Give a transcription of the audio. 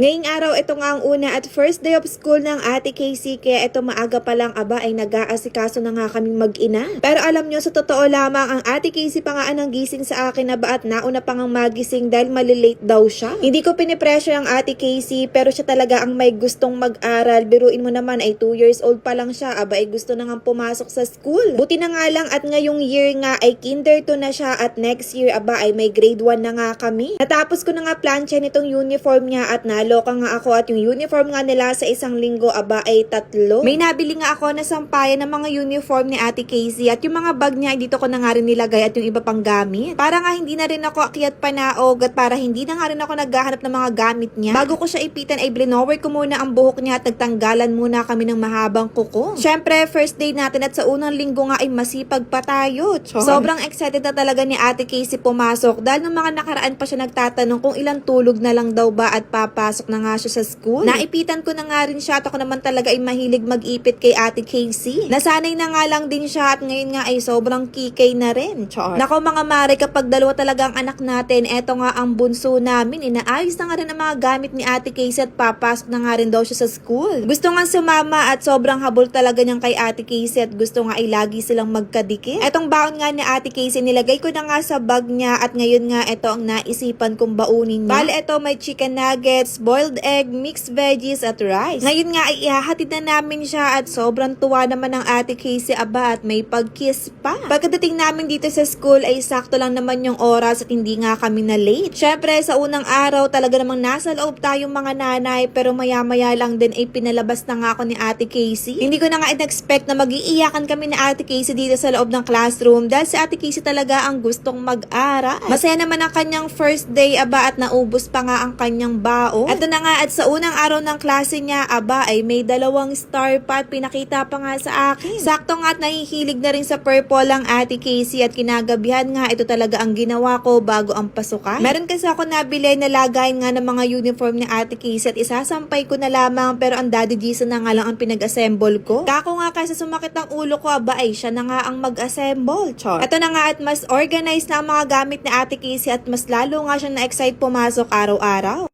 Ngayong araw, ito nga ang una at first day of school ng Ate Casey, kaya ito maaga pa lang ay nag-aasikaso na nga kaming mag-ina. Pero alam nyo, sa totoo lamang, ang Ate Casey pa nga ang gising sa akin at nauna pa nga magising dahil malilate daw siya. Hindi ko pinipressure ang Ate Casey, pero siya talaga ang may gustong mag-aral. Biruin mo naman ay 2 years old pa lang siya, ay gusto na nga pumasok sa school. Buti na nga lang at ngayong year nga ay kinder 2 na siya at next year ay may grade 1 na nga kami. Natapos ko na nga plancha nitong uniform niya at naloka nga ako at yung uniform nga nila sa isang linggo ay 3. May nabili nga ako na sampayan ng mga uniform ni Ate Casey at yung mga bag niya ay dito ko na nga rin nilagay at yung iba pang gamit. Para nga hindi na rin ako akyat panaog at para hindi na nga rin ako naghahanap ng mga gamit niya. Bago ko siya ipitan ay blinower ko muna ang buhok niya at nagtanggalan muna kami ng mahabang kuko. Syempre, first day natin at sa unang linggo nga ay masipag pa tayo. Sobrang excited na talaga ni Ate Casey pumasok dahil nung mga nakaraan pa siya nagtatanong kung ilang tulog na lang daw ba at papasok na nga siya sa school. Naipitan ko na nga rin siya at ako naman talaga ay mahilig mag-ipit kay Ate Casey. Nasanay na nga lang din siya at ngayon nga ay sobrang kikay na rin. Nako mga mare, kapag dalawa talaga ang anak natin, eto nga ang bunso namin. Inaayos na nga rin ang mga gamit ni Ate Casey at papasok na nga rin daw siya sa school. Gusto nga sumama at sobrang habol talaga niyang kay Ate Casey at gusto nga ay lagi silang magkadikit. Etong baon nga ni Ate Casey, nilagay ko na nga sa bag niya at ngayon nga ito ang naisipan kong baunin niya. Bale, ito may chicken nuggets, boiled egg, mixed veggies at rice. Ngayon nga ay ihahatid na namin siya at sobrang tuwa naman ng Ate Casey at may pag-kiss pa. Pagdating namin dito sa school ay sakto lang naman yung oras at hindi nga kami na late. Syempre sa unang araw talaga namang nasa loob tayong mga nanay pero maya-maya lang din ay pinalabas na nga ako ni Ate Casey. Hindi ko na nga in-expect na mag-iiyakan kami ni Ate Casey dito sa loob ng classroom dahil si Ate Casey talaga ang gustong mag-aral. Masaya naman ang kanyang first day at naubos pa nga ang kanyang bao. At na nga at sa unang araw ng klase niya ay may 2 star pa at pinakita pa nga sa akin. Sakto nga at nahihilig na rin sa purple ang Ate Casey at kinagabihan nga ito talaga ang ginawa ko bago ang pasukan. Meron kasi ako nabili na lagayin nga ng mga uniform ni Ate Casey at isasampay ko na lamang pero ang Daddy Jason na nga lang ang pinag-assemble ko. Kako nga kasi sumakit ang ulo ko ay siya na nga ang mag-assemble. Ito na nga at mas organized na ang mga gamit ni Ate Casey at mas lalo nga siya na-excite pumasok araw-araw.